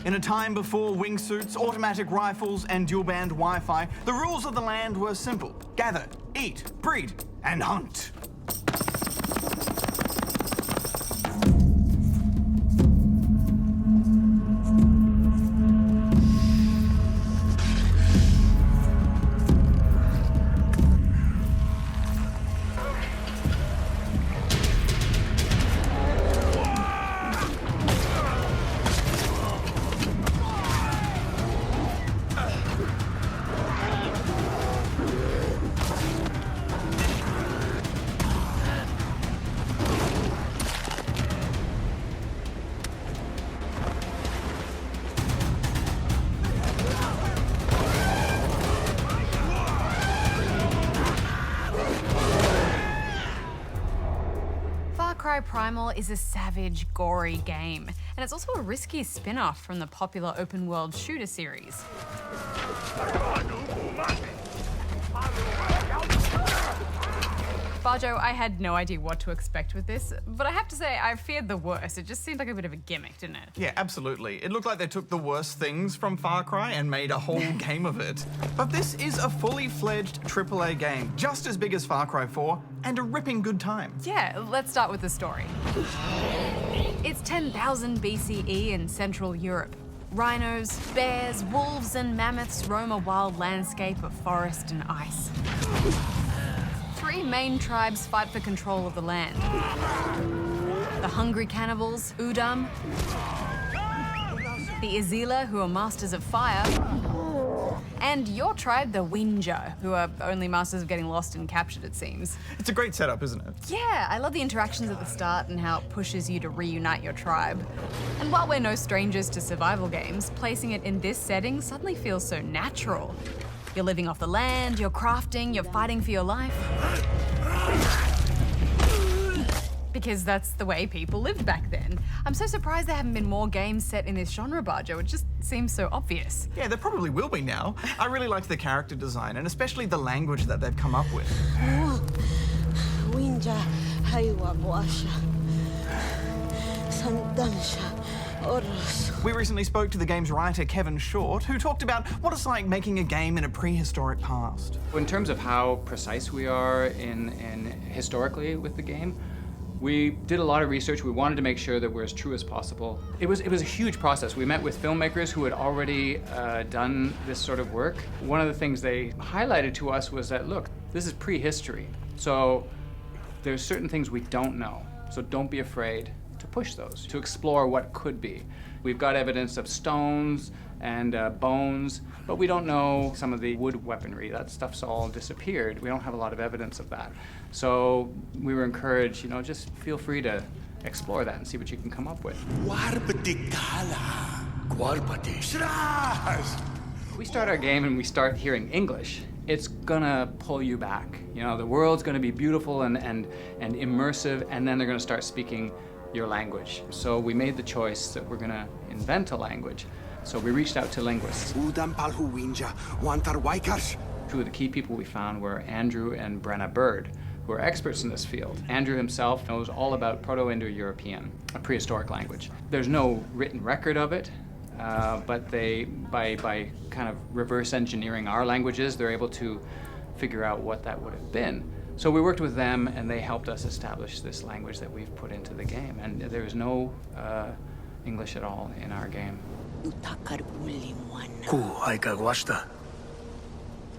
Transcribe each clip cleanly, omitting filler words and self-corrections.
In a time before wingsuits, automatic rifles, and dual-band Wi-Fi, the rules of the land were simple. Gather, eat, breed, and hunt. Primal is a savage, gory game, and it's also a risky spin-off from the popular open-world shooter series. Bajo, I had no idea what to expect with this, but I have to say I feared the worst. It just seemed like a bit of a gimmick, didn't it? Yeah, absolutely. It looked like they took the worst things from Far Cry and made a whole game of it. But this is a fully fledged AAA game, just as big as Far Cry 4, and a ripping good time. Yeah, let's start with the story. It's 10,000 BCE in Central Europe. Rhinos, bears, wolves, and mammoths roam a wild landscape of forest and ice. Three main tribes fight for control of the land. The hungry cannibals, Udam, the Azila, who are masters of fire, and your tribe, the Winja, who are only masters of getting lost and captured, it seems. It's a great setup, isn't it? Yeah, I love the interactions at the start and how it pushes you to reunite your tribe. And while we're no strangers to survival games, placing it in this setting suddenly feels so natural. You're living off the land, you're crafting, you're fighting for your life. Because that's the way people lived back then. I'm so surprised there haven't been more games set in this genre, Bajo. It just seems so obvious. Yeah, there probably will be now. I really liked the character design, and especially the language that they've come up with. We recently spoke to the game's writer, Kevin Short, who talked about what it's like making a game in a prehistoric past. In terms of how precise we are in historically with the game, we did a lot of research. We wanted to make sure that we're as true as possible. It was a huge process. We met with filmmakers who had already done this sort of work. One of the things they highlighted to us was that, look, this is prehistory. So there's certain things we don't know. So don't be afraid to push those, to explore what could be. We've got evidence of stones and bones, but we don't know some of the wood weaponry. That stuff's all disappeared. We don't have a lot of evidence of that. So we were encouraged, just feel free to explore that and see what you can come up with. We start our game and we start hearing English, it's gonna pull you back. The world's gonna be beautiful and immersive, and then they're gonna start speaking your language. So we made the choice that we're gonna invent a language. So we reached out to linguists. Two of the key people we found were Andrew and Brenna Bird, who are experts in this field. Andrew himself knows all about Proto-Indo-European, a prehistoric language. There's no written record of it, but they, by kind of reverse engineering our languages, they're able to figure out what that would have been. So we worked with them, and they helped us establish this language that we've put into the game. And there is no English at all in our game.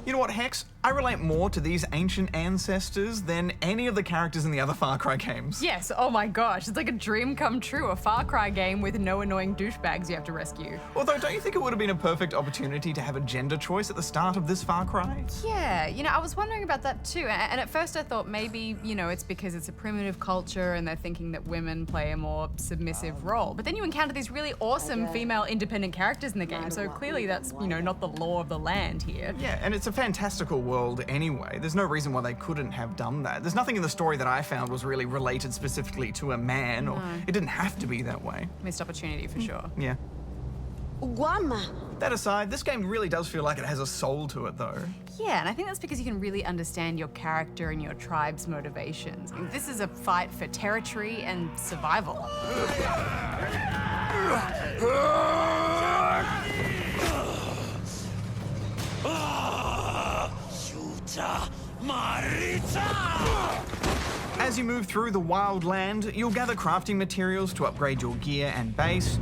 You know what, Hex? I relate more to these ancient ancestors than any of the characters in the other Far Cry games. Yes, oh my gosh, it's like a dream come true, a Far Cry game with no annoying douchebags you have to rescue. Although, don't you think it would have been a perfect opportunity to have a gender choice at the start of this Far Cry? Yeah, I was wondering about that too, and at first I thought maybe, it's because it's a primitive culture and they're thinking that women play a more submissive role. But then you encounter these really awesome female independent characters in the game, so clearly that's, not the law of the land here. Yeah, and it's a fantastical world anyway. There's no reason why they couldn't have done that. There's nothing in the story that I found was really related specifically to a man, or it didn't have to be that way. Missed opportunity for sure. Yeah. That aside, this game really does feel like it has a soul to it, though. Yeah, and I think that's because you can really understand your character and your tribe's motivations. This is a fight for territory and survival. As you move through the wild land, you'll gather crafting materials to upgrade your gear and base,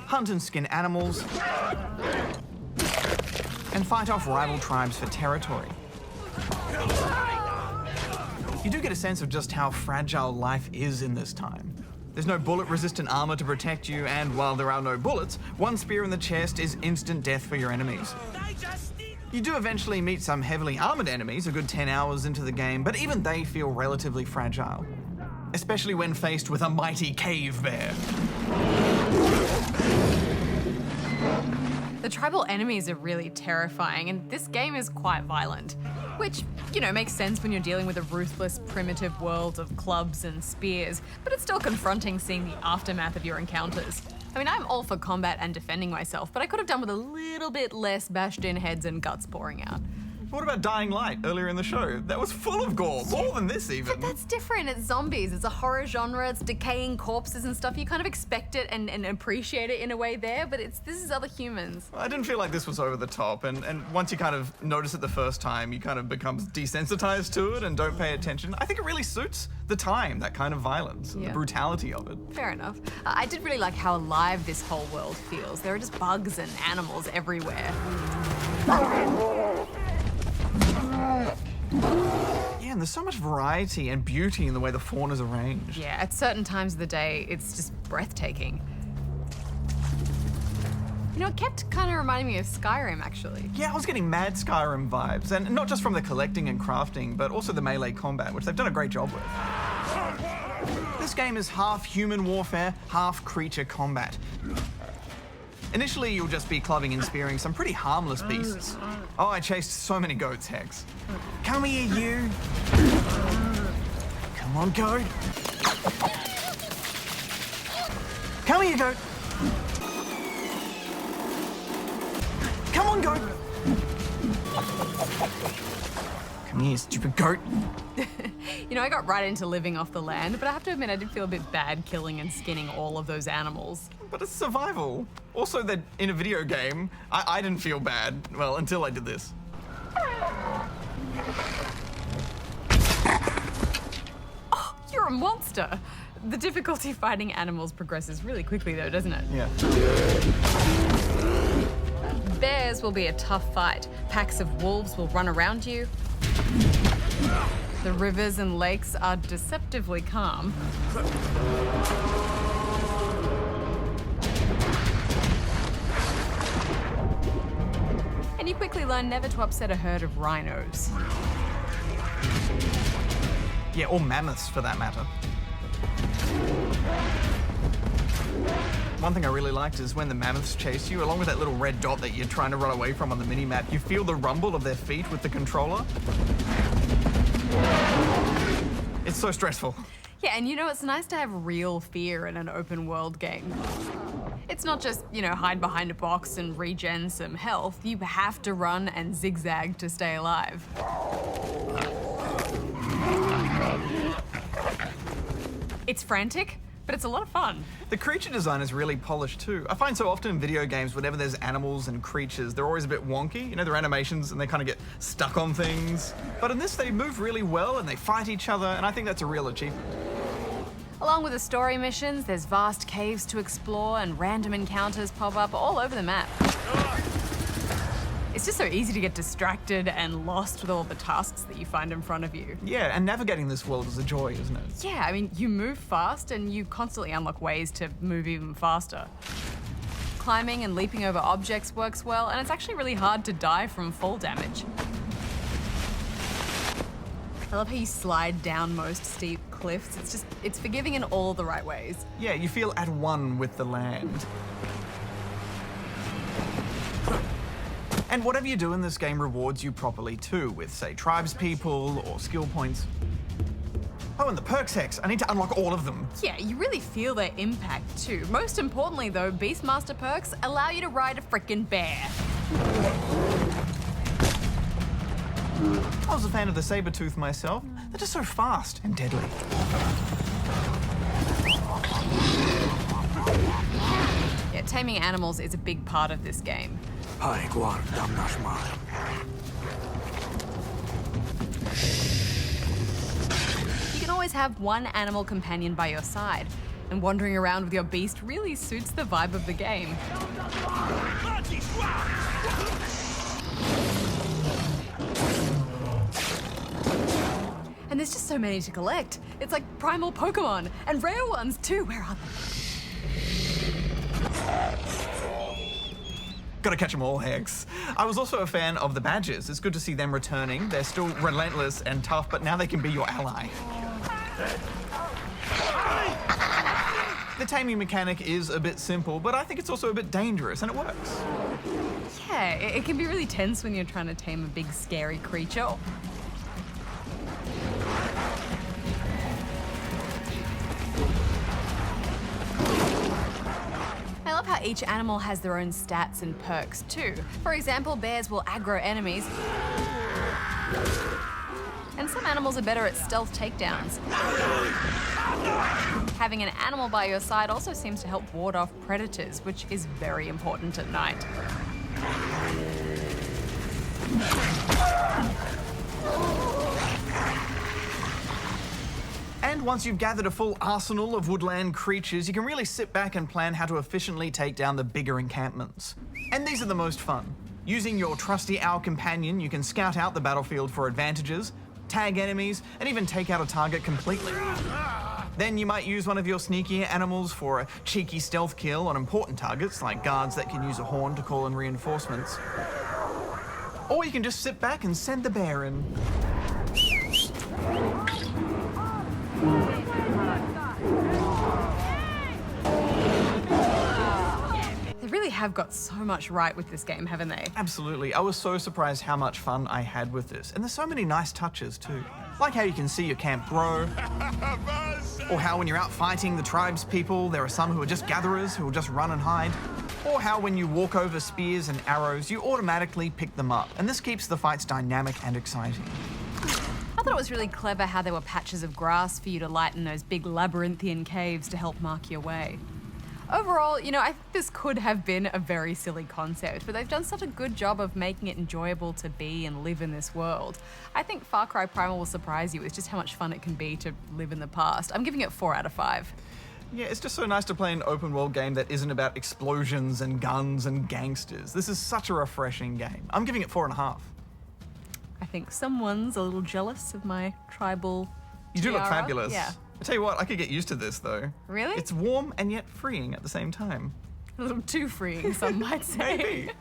hunt and skin animals, and fight off rival tribes for territory. You do get a sense of just how fragile life is in this time. There's no bullet-resistant armor to protect you, and while there are no bullets, one spear in the chest is instant death for your enemies. You do eventually meet some heavily armored enemies a good 10 hours into the game, but even they feel relatively fragile, especially when faced with a mighty cave bear. The tribal enemies are really terrifying, and this game is quite violent. Which, you know, makes sense when you're dealing with a ruthless, primitive world of clubs and spears, but it's still confronting seeing the aftermath of your encounters. I mean, I'm all for combat and defending myself, but I could have done with a little bit less bashed-in heads and guts pouring out. What about Dying Light earlier in the show? That was full of gore, more than this even. But that's different. It's zombies. It's a horror genre. It's decaying corpses and stuff. You kind of expect it and appreciate it in a way there, but this is other humans. I didn't feel like this was over the top, and once you kind of notice it the first time, you kind of become desensitized to it and don't pay attention. I think it really suits the time, that kind of violence, and the brutality of it. Fair enough. I did really like how alive this whole world feels. There are just bugs and animals everywhere. Yeah, and there's so much variety and beauty in the way the fauna is arranged. Yeah, at certain times of the day, it's just breathtaking. You know, it kept kind of reminding me of Skyrim, actually. Yeah, I was getting mad Skyrim vibes, and not just from the collecting and crafting, but also the melee combat, which they've done a great job with. This game is half human warfare, half creature combat. Initially, you'll just be clubbing and spearing some pretty harmless beasts. Oh, I chased so many goats, Hex. Come here, you. Come on, goat. Come here, goat. Come on, goat. Come here, stupid goat. You know, I got right into living off the land, but I have to admit I did feel a bit bad killing and skinning all of those animals. But it's survival. Also, that in a video game, I didn't feel bad, well, until I did this. Oh, you're a monster. The difficulty fighting animals progresses really quickly though, doesn't it? Yeah. Bears will be a tough fight. Packs of wolves will run around you. The rivers and lakes are deceptively calm. And you quickly learn never to upset a herd of rhinos. Yeah, or mammoths for that matter. One thing I really liked is when the mammoths chase you, along with that little red dot that you're trying to run away from on the mini-map, you feel the rumble of their feet with the controller. It's so stressful. Yeah, and you know, it's nice to have real fear in an open world game. It's not just, you know, hide behind a box and regen some health. You have to run and zigzag to stay alive. It's frantic, but it's a lot of fun. The creature design is really polished too. I find so often in video games, whenever there's animals and creatures, they're always a bit wonky. You know, their animations and they kind of get stuck on things. But in this, they move really well and they fight each other, and I think that's a real achievement. Along with the story missions, there's vast caves to explore and random encounters pop up all over the map. It's just so easy to get distracted and lost with all the tasks that you find in front of you. Yeah, and navigating this world is a joy, isn't it? Yeah, I mean, you move fast and you constantly unlock ways to move even faster. Climbing and leaping over objects works well, and it's actually really hard to die from fall damage. I love how you slide down most steep cliffs. It's forgiving in all the right ways. Yeah, you feel at one with the land. And whatever you do in this game rewards you properly too, with, say, tribespeople or skill points. Oh, and the perks, Hex. I need to unlock all of them. Yeah, you really feel their impact too. Most importantly though, Beastmaster perks allow you to ride a frickin' bear. I was a fan of the saber-tooth myself. They're just so fast and deadly. Yeah, taming animals is a big part of this game. You can always have one animal companion by your side, and wandering around with your beast really suits the vibe of the game. And there's just so many to collect. It's like Primal Pokemon, and rare ones too. Where are they? Gotta catch them all, Hex. I was also a fan of the badges. It's good to see them returning. They're still relentless and tough, but now they can be your ally. The taming mechanic is a bit simple, but I think it's also a bit dangerous, and it works. Yeah, it can be really tense when you're trying to tame a big, scary creature. I love how each animal has their own stats and perks too. For example, bears will aggro enemies, and some animals are better at stealth takedowns. Having an animal by your side also seems to help ward off predators, which is very important at night. And once you've gathered a full arsenal of woodland creatures, you can really sit back and plan how to efficiently take down the bigger encampments. And these are the most fun. Using your trusty owl companion, you can scout out the battlefield for advantages, tag enemies, and even take out a target completely. Then you might use one of your sneakier animals for a cheeky stealth kill on important targets, like guards that can use a horn to call in reinforcements. Or you can just sit back and send the bear in. They really have got so much right with this game, haven't they? Absolutely. I was so surprised how much fun I had with this. And there's so many nice touches too. Like how you can see your camp grow. Or how when you're out fighting the tribes people, there are some who are just gatherers who will just run and hide. Or how when you walk over spears and arrows, you automatically pick them up. And this keeps the fights dynamic and exciting. I thought it was really clever how there were patches of grass for you to light in those big labyrinthian caves to help mark your way. Overall, you know, I think this could have been a very silly concept, but they've done such a good job of making it enjoyable to be and live in this world. I think Far Cry Primal will surprise you with just how much fun it can be to live in the past. I'm giving it 4 out of 5. Yeah, it's just so nice to play an open world game that isn't about explosions and guns and gangsters. This is such a refreshing game. I'm giving it 4.5. I think someone's a little jealous of my tribal You do look tiara. fabulous. Yeah. I tell you what, I could get used to this though. Really? It's warm and yet freeing at the same time. A little too freeing, some might say. Maybe.